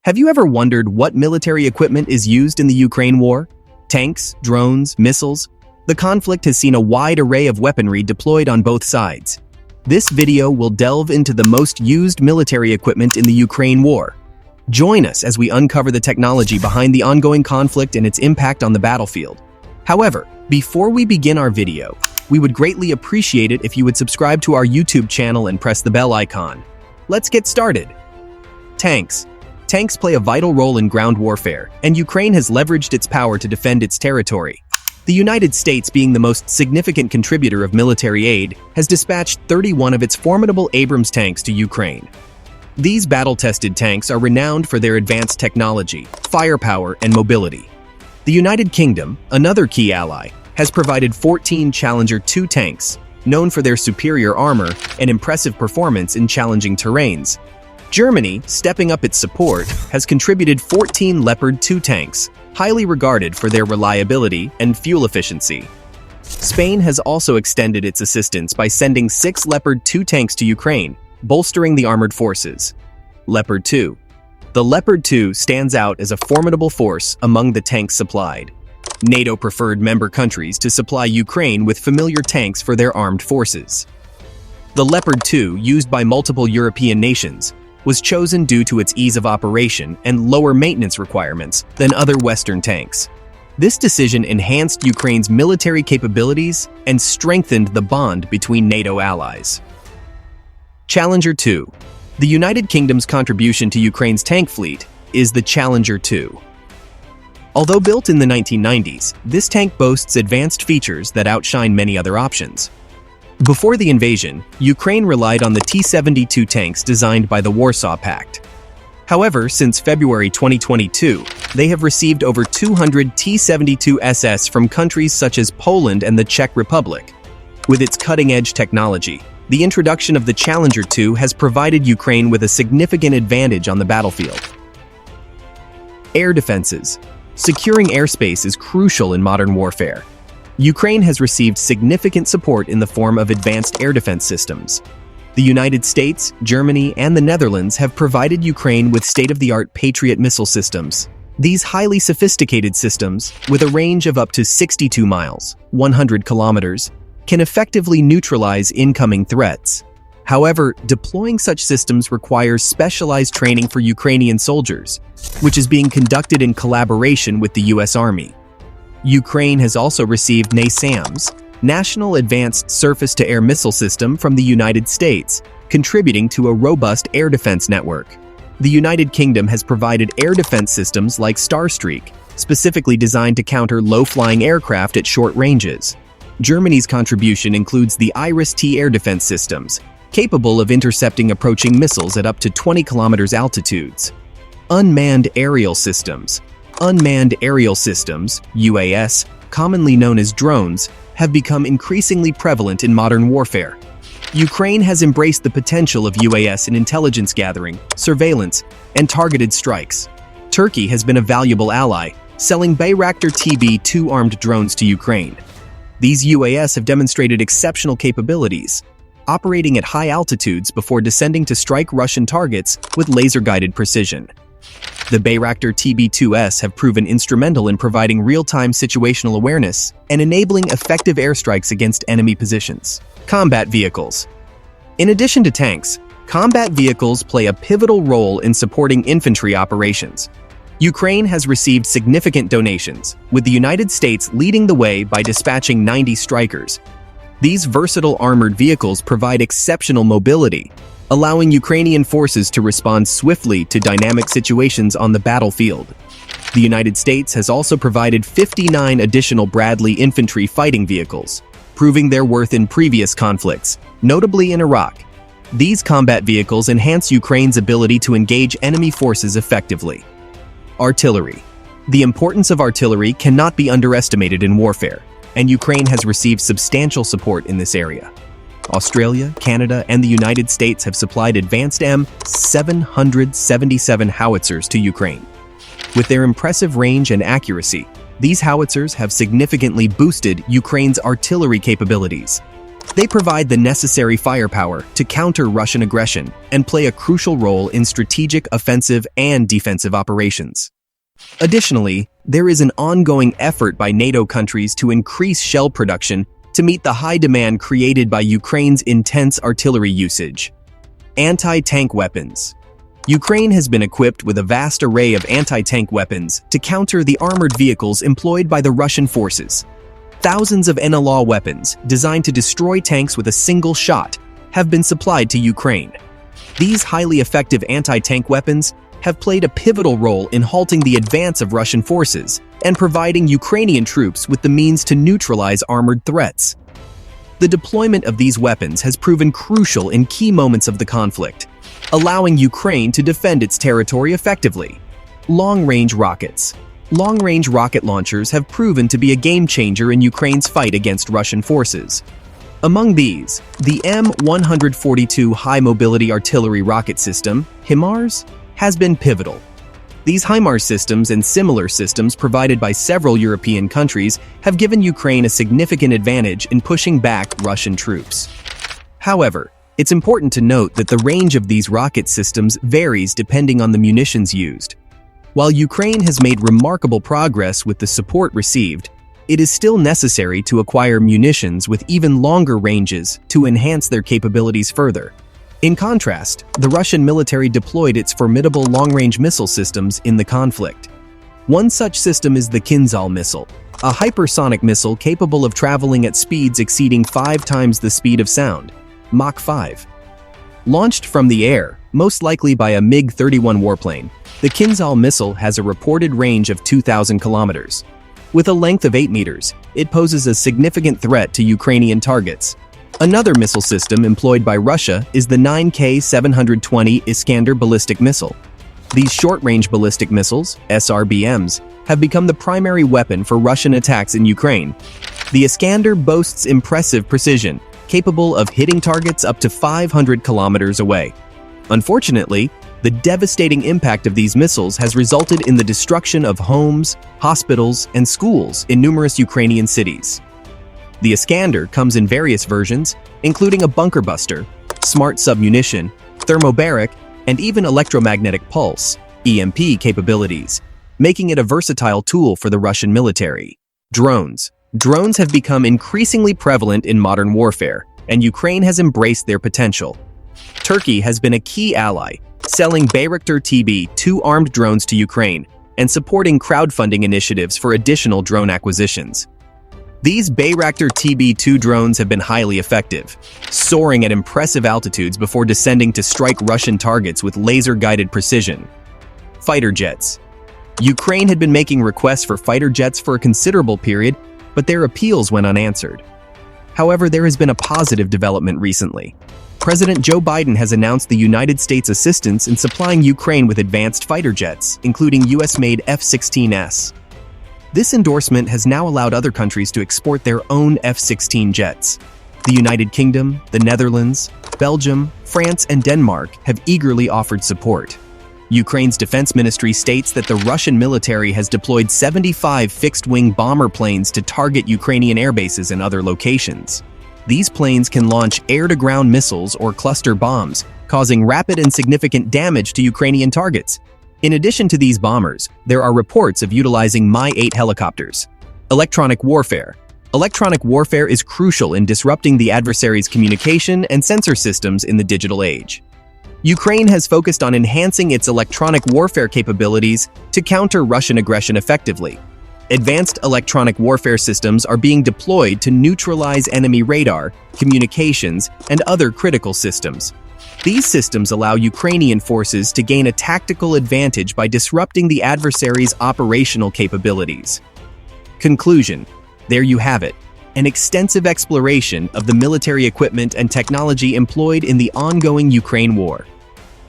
Have you ever wondered what military equipment is used in the Ukraine war? Tanks, drones, missiles? The conflict has seen a wide array of weaponry deployed on both sides. This video will delve into the most used military equipment in the Ukraine war. Join us as we uncover the technology behind the ongoing conflict and its impact on the battlefield. However, before we begin our video, we would greatly appreciate it if you would subscribe to our YouTube channel and press the bell icon. Let's get started. Tanks. Tanks play a vital role in ground warfare, and Ukraine has leveraged its power to defend its territory. The United States, being the most significant contributor of military aid, has dispatched 31 of its formidable Abrams tanks to Ukraine. These battle-tested tanks are renowned for their advanced technology, firepower, and mobility. The United Kingdom, another key ally, has provided 14 Challenger 2 tanks, known for their superior armor and impressive performance in challenging terrains. Germany, stepping up its support, has contributed 14 Leopard 2 tanks, highly regarded for their reliability and fuel efficiency. Spain has also extended its assistance by sending 6 Leopard 2 tanks to Ukraine, bolstering the armored forces. Leopard 2. The Leopard 2 stands out as a formidable force among the tanks supplied. NATO preferred member countries to supply Ukraine with familiar tanks for their armed forces. The Leopard 2, used by multiple European nations, was chosen due to its ease of operation and lower maintenance requirements than other Western tanks. This decision enhanced Ukraine's military capabilities and strengthened the bond between NATO allies. Challenger 2. The United Kingdom's contribution to Ukraine's tank fleet is the Challenger 2. Although built in the 1990s, this tank boasts advanced features that outshine many other options. Before the invasion, Ukraine relied on the T-72 tanks designed by the Warsaw Pact. However, since February 2022, they have received over 200 T-72 SS from countries such as Poland and the Czech Republic. With its cutting-edge technology, the introduction of the Challenger 2 has provided Ukraine with a significant advantage on the battlefield. Air defenses. Securing airspace is crucial in modern warfare. Ukraine has received significant support in the form of advanced air defense systems. The United States, Germany, and the Netherlands have provided Ukraine with state-of-the-art Patriot missile systems. These highly sophisticated systems, with a range of up to 62 miles, 100 kilometers, can effectively neutralize incoming threats. However, deploying such systems requires specialized training for Ukrainian soldiers, which is being conducted in collaboration with the U.S. Army. Ukraine has also received NASAMS, National Advanced Surface-to-Air Missile System from the United States, contributing to a robust air defense network. The United Kingdom has provided air defense systems like Starstreak, specifically designed to counter low-flying aircraft at short ranges. Germany's contribution includes the Iris-T air defense systems, capable of intercepting approaching missiles at up to 20 kilometers altitudes. Unmanned aerial systems. Unmanned aerial systems, UAS, commonly known as drones, have become increasingly prevalent in modern warfare. Ukraine has embraced the potential of UAS in intelligence gathering, surveillance, and targeted strikes. Turkey has been a valuable ally, selling Bayraktar TB2 armed drones to Ukraine. These UAS have demonstrated exceptional capabilities, operating at high altitudes before descending to strike Russian targets with laser-guided precision. The Bayraktar TB2S have proven instrumental in providing real-time situational awareness and enabling effective airstrikes against enemy positions. Combat vehicles. In addition to tanks, combat vehicles play a pivotal role in supporting infantry operations. Ukraine has received significant donations, with the United States leading the way by dispatching 90 Strykers. These versatile armored vehicles provide exceptional mobility, allowing Ukrainian forces to respond swiftly to dynamic situations on the battlefield. The United States has also provided 59 additional Bradley infantry fighting vehicles, proving their worth in previous conflicts, notably in Iraq. These combat vehicles enhance Ukraine's ability to engage enemy forces effectively. Artillery. The importance of artillery cannot be underestimated in warfare, and Ukraine has received substantial support in this area. Australia, Canada, and the United States have supplied advanced M777 howitzers to Ukraine. With their impressive range and accuracy, these howitzers have significantly boosted Ukraine's artillery capabilities. They provide the necessary firepower to counter Russian aggression and play a crucial role in strategic offensive and defensive operations. Additionally, there is an ongoing effort by NATO countries to increase shell production to meet the high demand created by Ukraine's intense artillery usage. Anti-tank weapons. Ukraine has been equipped with a vast array of anti-tank weapons to counter the armored vehicles employed by the Russian forces. Thousands of NLAW weapons, designed to destroy tanks with a single shot, have been supplied to Ukraine. These highly effective anti-tank weapons have played a pivotal role in halting the advance of Russian forces and providing Ukrainian troops with the means to neutralize armored threats. The deployment of these weapons has proven crucial in key moments of the conflict, allowing Ukraine to defend its territory effectively. Long-range rockets. Long-range rocket launchers have proven to be a game-changer in Ukraine's fight against Russian forces. Among these, the M142 High-Mobility Artillery Rocket System, HIMARS, has been pivotal. These HIMARS systems and similar systems provided by several European countries have given Ukraine a significant advantage in pushing back Russian troops. However, it's important to note that the range of these rocket systems varies depending on the munitions used. While Ukraine has made remarkable progress with the support received, it is still necessary to acquire munitions with even longer ranges to enhance their capabilities further. In contrast, the Russian military deployed its formidable long-range missile systems in the conflict. One such system is the Kinzhal missile, a hypersonic missile capable of traveling at speeds exceeding 5 times the speed of sound, Mach 5. Launched from the air, most likely by a MiG-31 warplane, the Kinzhal missile has a reported range of 2,000 kilometers. With a length of 8 meters, it poses a significant threat to Ukrainian targets. Another missile system employed by Russia is the 9K-720 Iskander ballistic missile. These short-range ballistic missiles, SRBMs, have become the primary weapon for Russian attacks in Ukraine. The Iskander boasts impressive precision, capable of hitting targets up to 500 kilometers away. Unfortunately, the devastating impact of these missiles has resulted in the destruction of homes, hospitals, and schools in numerous Ukrainian cities. The Iskander comes in various versions, including a bunker buster, smart submunition, thermobaric, and even electromagnetic pulse (EMP) capabilities, making it a versatile tool for the Russian military. Drones. Drones have become increasingly prevalent in modern warfare, and Ukraine has embraced their potential. Turkey has been a key ally, selling Bayraktar TB2 armed drones to Ukraine and supporting crowdfunding initiatives for additional drone acquisitions. These Bayraktar TB2 drones have been highly effective, soaring at impressive altitudes before descending to strike Russian targets with laser-guided precision. Fighter jets. Ukraine had been making requests for fighter jets for a considerable period, but their appeals went unanswered. However, there has been a positive development recently. President Joe Biden has announced the United States' assistance in supplying Ukraine with advanced fighter jets, including US-made F-16s. This endorsement has now allowed other countries to export their own F-16 jets. The United Kingdom, the Netherlands, Belgium, France, and Denmark have eagerly offered support. Ukraine's defense ministry states that the Russian military has deployed 75 fixed-wing bomber planes to target Ukrainian airbases and other locations. These planes can launch air-to-ground missiles or cluster bombs, causing rapid and significant damage to Ukrainian targets. In addition to these bombers, there are reports of utilizing Mi-8 helicopters. Electronic warfare. Electronic warfare is crucial in disrupting the adversary's communication and sensor systems in the digital age. Ukraine has focused on enhancing its electronic warfare capabilities to counter Russian aggression effectively. Advanced electronic warfare systems are being deployed to neutralize enemy radar, communications, and other critical systems. These systems allow Ukrainian forces to gain a tactical advantage by disrupting the adversary's operational capabilities. Conclusion. There you have it, an extensive exploration of the military equipment and technology employed in the ongoing Ukraine war.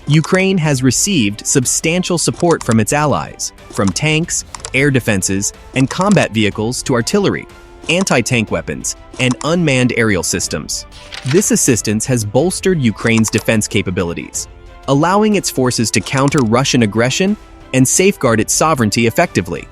Ukraine has received substantial support from its allies, from tanks, air defenses, and combat vehicles to artillery, anti-tank weapons, and unmanned aerial systems. This assistance has bolstered Ukraine's defense capabilities, allowing its forces to counter Russian aggression and safeguard its sovereignty effectively.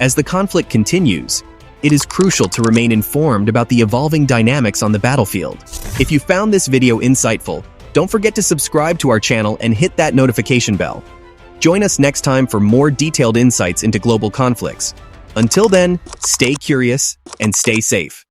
As the conflict continues, it is crucial to remain informed about the evolving dynamics on the battlefield. If you found this video insightful, don't forget to subscribe to our channel and hit that notification bell. Join us next time for more detailed insights into global conflicts. Until then, stay curious and stay safe.